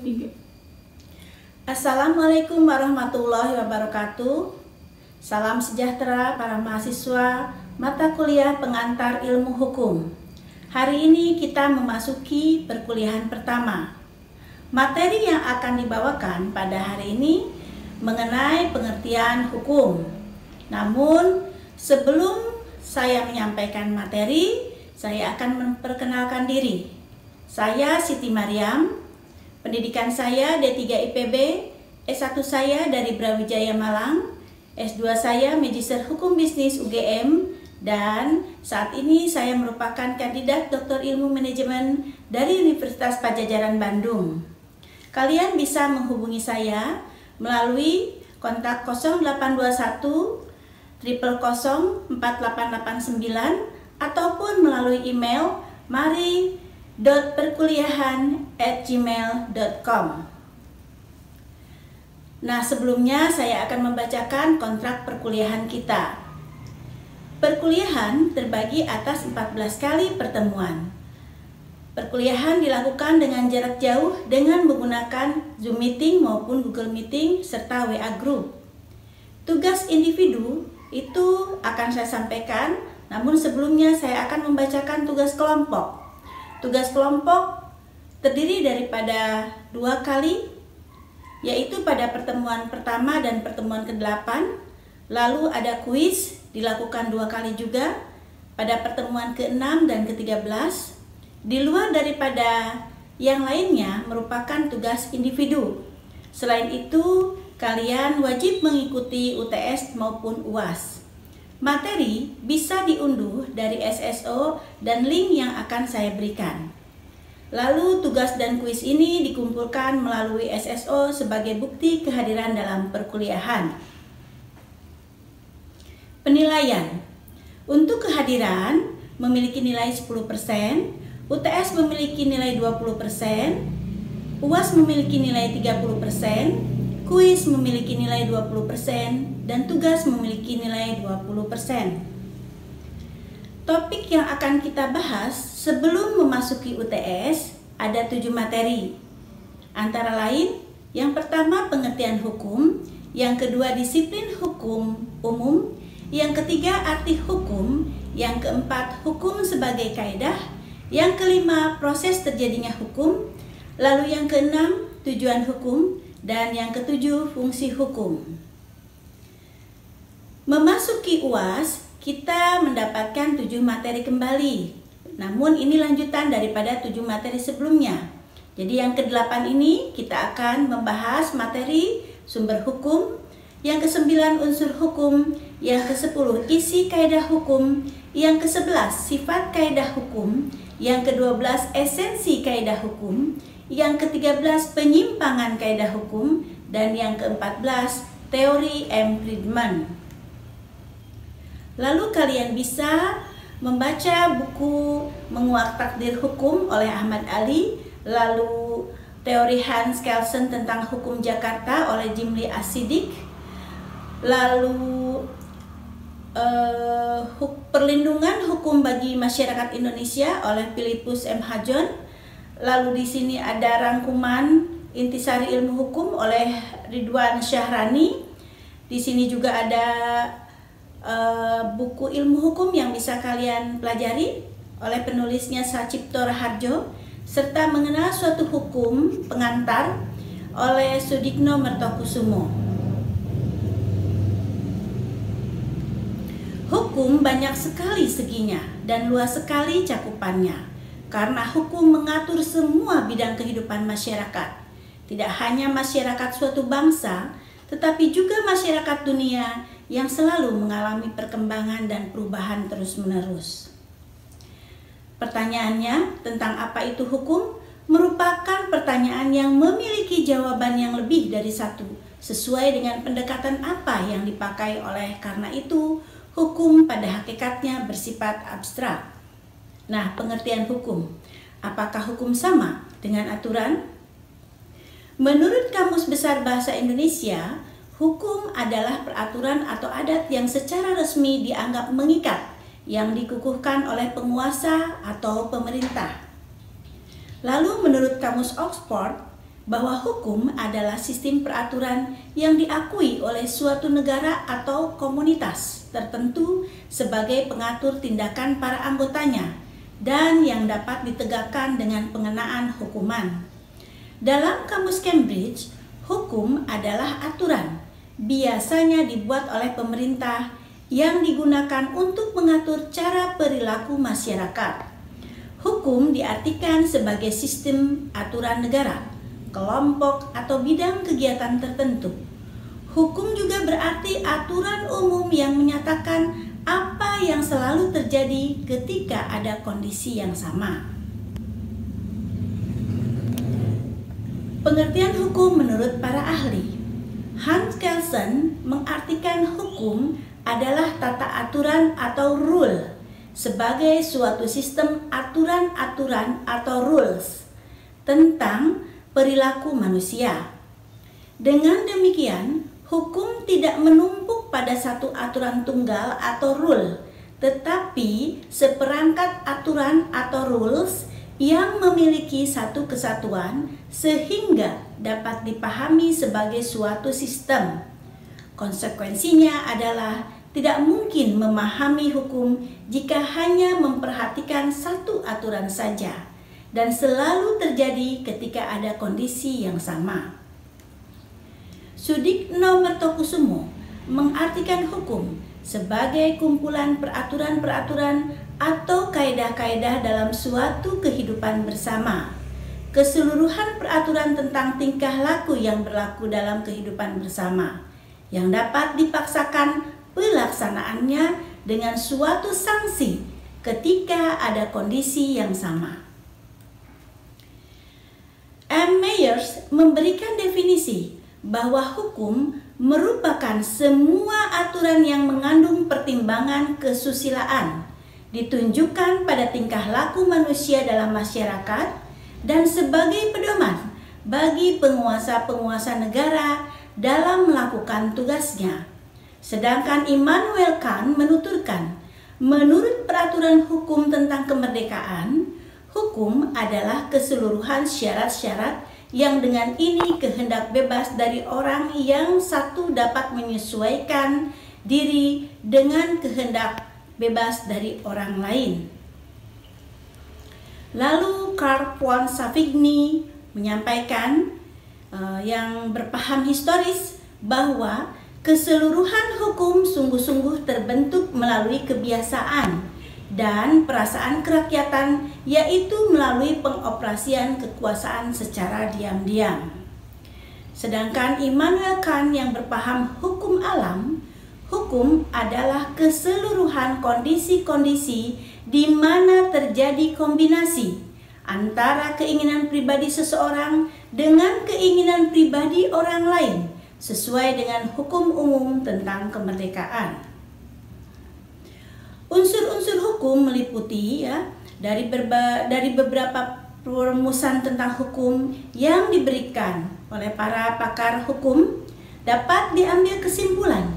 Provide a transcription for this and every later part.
3. Assalamualaikum warahmatullahi wabarakatuh. Salam sejahtera para mahasiswa mata kuliah pengantar ilmu hukum. Hari ini kita memasuki perkuliahan pertama. Materi yang akan dibawakan pada hari ini mengenai pengertian hukum. Namun sebelum saya menyampaikan materi, saya akan memperkenalkan diri. Saya Siti Mariam. Pendidikan saya D3 IPB, S1 saya dari Brawijaya Malang, S2 saya Magister Hukum Bisnis UGM, dan saat ini saya merupakan kandidat Doktor Ilmu Manajemen dari Universitas Padjadjaran Bandung. Kalian bisa menghubungi saya melalui kontak 0821 000 4889 ataupun melalui email mari.perkuliahan@gmail.com. Nah, sebelumnya saya akan membacakan kontrak perkuliahan kita. Perkuliahan terbagi atas 14 kali pertemuan. Perkuliahan dilakukan dengan jarak jauh dengan menggunakan Zoom Meeting maupun Google Meeting serta WA Group. Tugas individu itu akan saya sampaikan, namun sebelumnya saya akan membacakan tugas kelompok. Tugas kelompok terdiri daripada 2 kali, yaitu pada pertemuan pertama dan pertemuan ke-8. Lalu ada kuis dilakukan 2 kali juga pada pertemuan ke-6 dan ke-13. Di luar daripada yang lainnya merupakan tugas individu. Selain itu, kalian wajib mengikuti UTS maupun UAS. Materi bisa diunduh dari SSO dan link yang akan saya berikan. Lalu tugas dan kuis ini dikumpulkan melalui SSO sebagai bukti kehadiran dalam perkuliahan. Penilaian. Untuk kehadiran memiliki nilai 10%, UTS memiliki nilai 20%, UAS memiliki nilai 30%, kuis memiliki nilai 20%, dan tugas memiliki nilai 20%. Topik yang akan kita bahas sebelum memasuki UTS ada 7 materi. Antara lain, yang pertama pengertian hukum, yang kedua disiplin hukum umum, yang ketiga arti hukum, yang keempat hukum sebagai kaidah, yang kelima proses terjadinya hukum, lalu yang keenam tujuan hukum, dan yang ketujuh fungsi hukum. Memasuki UAS, kita mendapatkan 7 materi kembali. Namun ini lanjutan daripada 7 materi sebelumnya. Jadi yang ke-8 ini kita akan membahas materi sumber hukum, yang ke-9 unsur hukum, yang ke-10 isi kaidah hukum, yang ke-11 sifat kaidah hukum, yang ke-12 esensi kaidah hukum, yang ke-13 penyimpangan kaidah hukum, dan yang ke-14 teori M. Friedman. Lalu kalian bisa membaca buku Menguak Takdir Hukum oleh Ahmad Ali, lalu teori Hans Kelsen tentang hukum Jakarta oleh Jimli Asidik, lalu perlindungan hukum bagi masyarakat Indonesia oleh Philippus M. Hajon. Lalu di sini ada rangkuman Intisari Ilmu Hukum oleh Ridwan Syahrani. Di sini juga ada buku ilmu hukum yang bisa kalian pelajari oleh penulisnya Sacipto Raharjo, serta mengenal suatu hukum pengantar oleh Sudikno Mertokusumo. Hukum banyak sekali seginya dan luas sekali cakupannya. Karena hukum mengatur semua bidang kehidupan masyarakat, tidak hanya masyarakat suatu bangsa, tetapi juga masyarakat dunia yang selalu mengalami perkembangan dan perubahan terus-menerus. Pertanyaannya tentang apa itu hukum merupakan pertanyaan yang memiliki jawaban yang lebih dari satu, sesuai dengan pendekatan apa yang dipakai oleh karena itu, hukum pada hakikatnya bersifat abstrak. Nah, pengertian hukum. Apakah hukum sama dengan aturan? Menurut Kamus Besar Bahasa Indonesia, hukum adalah peraturan atau adat yang secara resmi dianggap mengikat, yang dikukuhkan oleh penguasa atau pemerintah. Lalu menurut Kamus Oxford, bahwa hukum adalah sistem peraturan yang diakui oleh suatu negara atau komunitas tertentu sebagai pengatur tindakan para anggotanya dan yang dapat ditegakkan dengan pengenaan hukuman. Dalam Kamus Cambridge, hukum adalah aturan, biasanya dibuat oleh pemerintah yang digunakan untuk mengatur cara perilaku masyarakat. Hukum diartikan sebagai sistem aturan negara, kelompok atau bidang kegiatan tertentu. Hukum juga berarti aturan umum yang menyatakan apa yang selalu terjadi ketika ada kondisi yang sama. Pengertian hukum menurut para ahli. Hans Kelsen mengartikan hukum adalah tata aturan atau rule sebagai suatu sistem aturan-aturan atau rules tentang perilaku manusia. Dengan demikian, hukum tidak menumpuk pada satu aturan tunggal atau rule, tetapi seperangkat aturan atau rules yang memiliki satu kesatuan sehingga dapat dipahami sebagai suatu sistem. Konsekuensinya adalah tidak mungkin memahami hukum jika hanya memperhatikan satu aturan saja, dan selalu terjadi ketika ada kondisi yang sama. Sudikno Mertokusumo mengartikan hukum sebagai kumpulan peraturan-peraturan atau kaedah-kaedah dalam suatu kehidupan bersama. Keseluruhan peraturan tentang tingkah laku yang berlaku dalam kehidupan bersama, yang dapat dipaksakan pelaksanaannya dengan suatu sanksi ketika ada kondisi yang sama. M. Myers memberikan definisi bahwa hukum merupakan semua aturan yang mengandung pertimbangan kesusilaan, ditunjukkan pada tingkah laku manusia dalam masyarakat, dan sebagai pedoman bagi penguasa-penguasa negara dalam melakukan tugasnya. Sedangkan Immanuel Kant menuturkan, menurut peraturan hukum tentang kemerdekaan, hukum adalah keseluruhan syarat-syarat yang dengan ini kehendak bebas dari orang yang satu dapat menyesuaikan diri dengan kehendak bebas dari orang lain. Lalu Karl von Savigny menyampaikan yang berpaham historis bahwa keseluruhan hukum sungguh-sungguh terbentuk melalui kebiasaan dan perasaan kerakyatan, yaitu melalui pengoperasian kekuasaan secara diam-diam. Sedangkan Immanuel Kant yang berpaham hukum alam, hukum adalah keseluruhan kondisi-kondisi di mana terjadi kombinasi antara keinginan pribadi seseorang dengan keinginan pribadi orang lain, sesuai dengan hukum umum tentang kemerdekaan. Unsur-unsur hukum meliputi dari beberapa perumusan tentang hukum yang diberikan oleh para pakar hukum, dapat diambil kesimpulan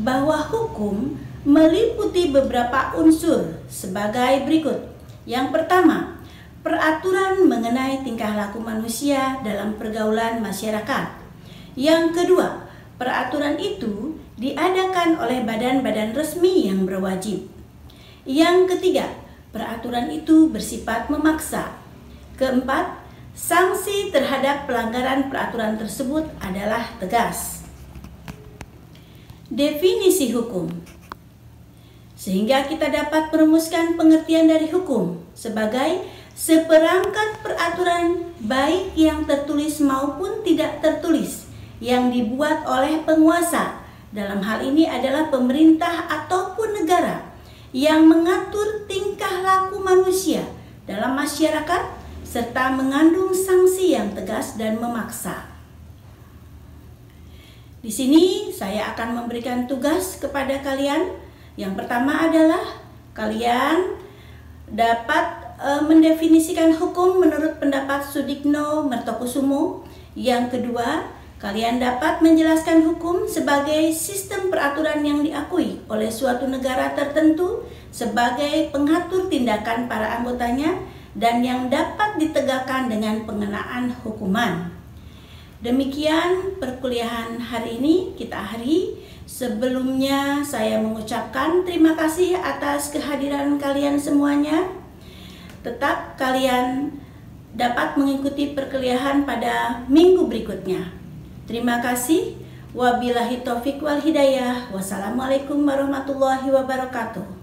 bahwa hukum meliputi beberapa unsur sebagai berikut. Yang pertama, peraturan mengenai tingkah laku manusia dalam pergaulan masyarakat. Yang kedua, peraturan itu diadakan oleh badan-badan resmi yang berwajib. Yang ketiga, peraturan itu bersifat memaksa. Keempat, sanksi terhadap pelanggaran peraturan tersebut adalah tegas. Definisi hukum. Sehingga kita dapat merumuskan pengertian dari hukum sebagai seperangkat peraturan baik yang tertulis maupun tidak tertulis yang dibuat oleh penguasa, dalam hal ini adalah pemerintah ataupun negara, yang mengatur tingkah laku manusia dalam masyarakat serta mengandung sanksi yang tegas dan memaksa. Di sini saya akan memberikan tugas kepada kalian. Yang pertama adalah kalian dapat mendefinisikan hukum menurut pendapat Sudikno Mertokusumo. Yang kedua, kalian dapat menjelaskan hukum sebagai sistem peraturan yang diakui oleh suatu negara tertentu sebagai pengatur tindakan para anggotanya dan yang dapat ditegakkan dengan pengenaan hukuman. Demikian perkuliahan hari ini kita akhiri. Sebelumnya saya mengucapkan terima kasih atas kehadiran kalian semuanya. Tetap kalian dapat mengikuti perkuliahan pada minggu berikutnya. Terima kasih. Wabillahi taufiq wal hidayah. Wassalamualaikum warahmatullahi wabarakatuh.